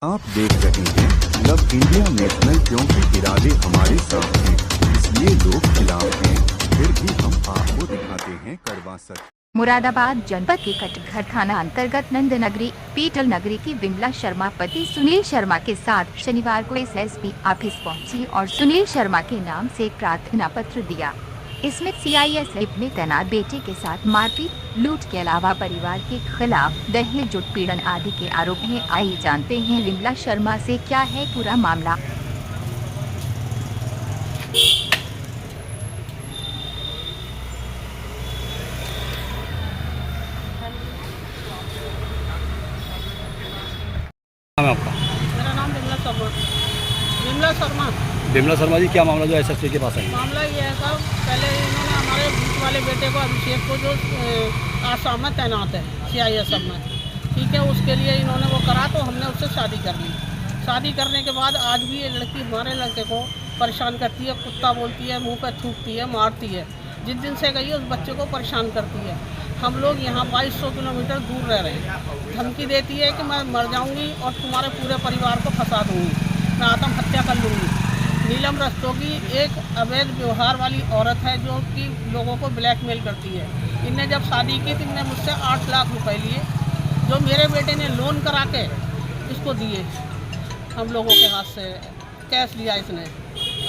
आप देख रहे हैं लव इंडिया नेशनल, क्योंकि इरादे हमारे साथ हैं, इसलिए लोग खिलाफ हैं, फिर भी हम आपको दिखाते हैं कड़वा सच। मुरादाबाद जनपद के कटघर थाना अंतर्गत नंदनगरी पीटल नगरी की विमला शर्मा पति सुनील शर्मा के साथ शनिवार को एसएसपी ऑफिस पहुंची और सुनील शर्मा के नाम से एक प्रार्थना पत्र दिया। इसमें सीआईएसएफ में तैनात बेटे के साथ मारपीट, लूट के अलावा परिवार के खिलाफ दहेज उत्पीड़न आदि के आरोप हैं। आइए जानते हैं विमला शर्मा से क्या है पूरा मामला। नाम है आपका? मेरा नाम विमला शर्मा। विमला शर्मा जी, क्या मामला जो एसएसपी के पास है? मामला ये है साहब, पहले इन्होंने हमारे बीच वाले बेटे को अभिषेक को जो आसाम में तैनात है सीआईएसएफ में, ठीक है, उसके लिए इन्होंने वो करा तो हमने उससे शादी कर ली। शादी करने के बाद आज भी ये लड़की हमारे लड़के को परेशान करती है, कुत्ता बोलती है, मुँह पर थूकती है, मारती है। जिस दिन से गई है उस बच्चे को परेशान करती है। हम लोग यहाँ 2200 किलोमीटर दूर रह रहे हैं। धमकी देती है कि मैं मर जाऊंगी और तुम्हारे पूरे परिवार को फंसा दूंगी, मैं आत्महत्या कर लूँगी। नीलम रस्तोगी एक अवैध व्यवहार वाली औरत है जो कि लोगों को ब्लैकमेल करती है। इनने जब शादी की तो इनने मुझसे 8 लाख रुपए लिए, जो मेरे बेटे ने लोन करा के इसको दिए, हम लोगों के हाथ से कैश लिया इसने।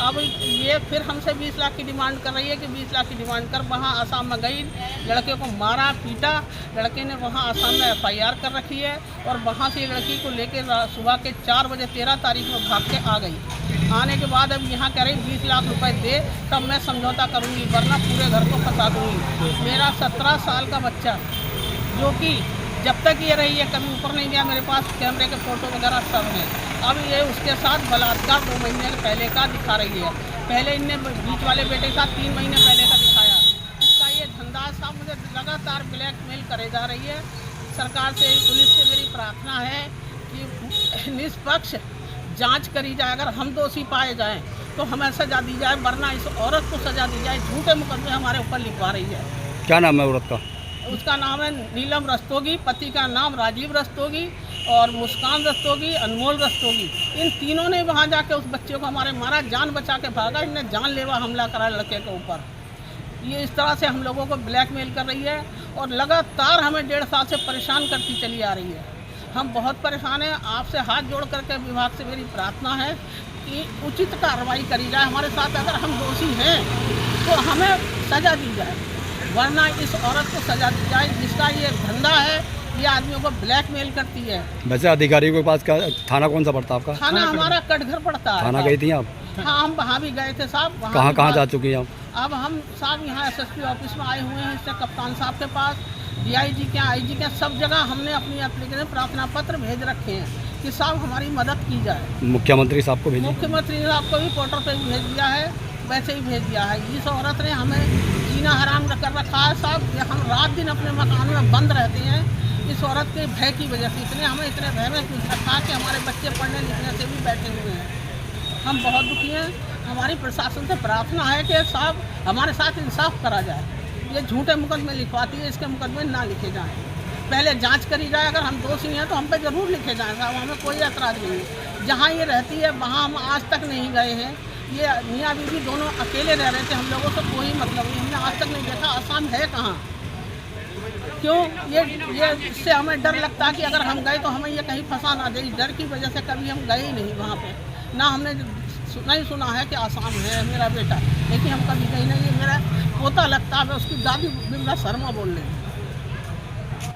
अब ये फिर हमसे 20 लाख की डिमांड कर रही है कि 20 लाख की डिमांड कर। वहाँ आसाम में गई, लड़के को मारा पीटा, लड़के ने वहाँ आसाम में एफआईआर कर रखी है और वहाँ से लड़की को लेकर सुबह के 4 बजे 13 तारीख में भाग के आ गई। आने के बाद अब यहाँ कह रही 20 लाख रुपए दे तब मैं समझौता करूँगी, वरना पूरे घर को फंसा दूँगी। मेरा 17 साल का बच्चा जो कि जब तक ये रही है कभी ऊपर नहीं गया, मेरे पास कैमरे के फ़ोटो वगैरह सब हैं। अब ये उसके साथ बलात्कार 2 महीने पहले का दिखा रही है। पहले इनने बीच वाले बेटे का 3 महीने पहले का दिखाया। इसका ये धंधा साहब मुझे लगातार ब्लैकमेल करे जा रही है। सरकार से, पुलिस से मेरी प्रार्थना है कि निष्पक्ष जांच करी जाए। अगर हम दोषी पाए जाएं तो हमें सजा दी जाए, वरना इस औरत को सजा दी जाए। झूठे मुकदमे हमारे ऊपर लिखवा रही है। क्या नाम है औरत का? उसका नाम है नीलम रस्तोगी, पति का नाम राजीव रस्तोगी और मुस्कान रस्तोगी, अनमोल रस्तोगी। इन तीनों ने वहाँ जाके उस बच्चे को हमारे मारा, जान बचा के भागा। इनने जानलेवा हमला करा लड़के के ऊपर। ये इस तरह से हम लोगों को ब्लैकमेल कर रही है और लगातार हमें 1.5 साल से परेशान करती चली आ रही है। हम बहुत परेशान हैं। आपसे हाथ जोड़ करके विभाग से मेरी प्रार्थना है कि उचित कार्रवाई करी जाए हमारे साथ। अगर हम दोषी हैं तो हमें सज़ा दी जाए, वरना इस औरत को सजा दी जाए जिसका ये धंधा है, ये आदमियों को ब्लैकमेल करती है। वैसे अधिकारी के पास क्या थाना कौन सा पड़ता है आपका? थाना हमारा कटघर पड़ता है। थाना गई थी आप? हाँ, हम वहाँ भी गए थे साहब। कहाँ जा चुकी हैं आप? अब हम साहब यहाँ एसएसपी ऑफिस में आए हुए हैं, इससे कप्तान साहब के पास, डीआईजी के, आईजी के, सब जगह हमने अपनी एप्लीकेशन प्रार्थना पत्र भेज रखे हैं कि साहब हमारी मदद की जाए। मुख्यमंत्री साहब को भेजिए। मुख्यमंत्री साहब को भी पोर्टल पर भेज दिया है, वैसे ही भेज दिया है। इस औरत ने हमें जीना हराम कर रखा है साहब। हम रात दिन अपने मकान में बंद रहते हैं इस औरत के भय की वजह से। हमें इतने भय में कुछ रखा कि हमारे बच्चे पढ़ने लिखने से भी बैठे हुए हैं। हम बहुत दुखी हैं। हमारी प्रशासन से प्रार्थना है कि साहब हमारे साथ इंसाफ करा जाए। ये झूठे मुकदमे लिखवाती है, इसके मुकदमे ना लिखे जाएँ। पहले जांच करी जाए, अगर हम दोषी हैं तो हम पे ज़रूर लिखे जाएँ साहब, हमें कोई ऐतराज़ नहीं है। जहाँ ये रहती है वहाँ हम आज तक नहीं गए हैं। ये मियाँ बीवी दोनों अकेले रह रहे थे, हम लोगों से कोई मतलब नहीं। हमने आज तक नहीं देखा आसाम है कहाँ। क्यों ये इससे हमें डर लगता है कि अगर हम गए तो हमें ये कहीं फंसा ना दे। इस डर की वजह से कभी हम गए ही नहीं वहाँ पे। ना हमने नहीं सुना है कि आसाम है मेरा बेटा, लेकिन हम कभी गए नहीं। मेरा पोता लगता है, उसकी दादी विमला शर्मा बोल रही है।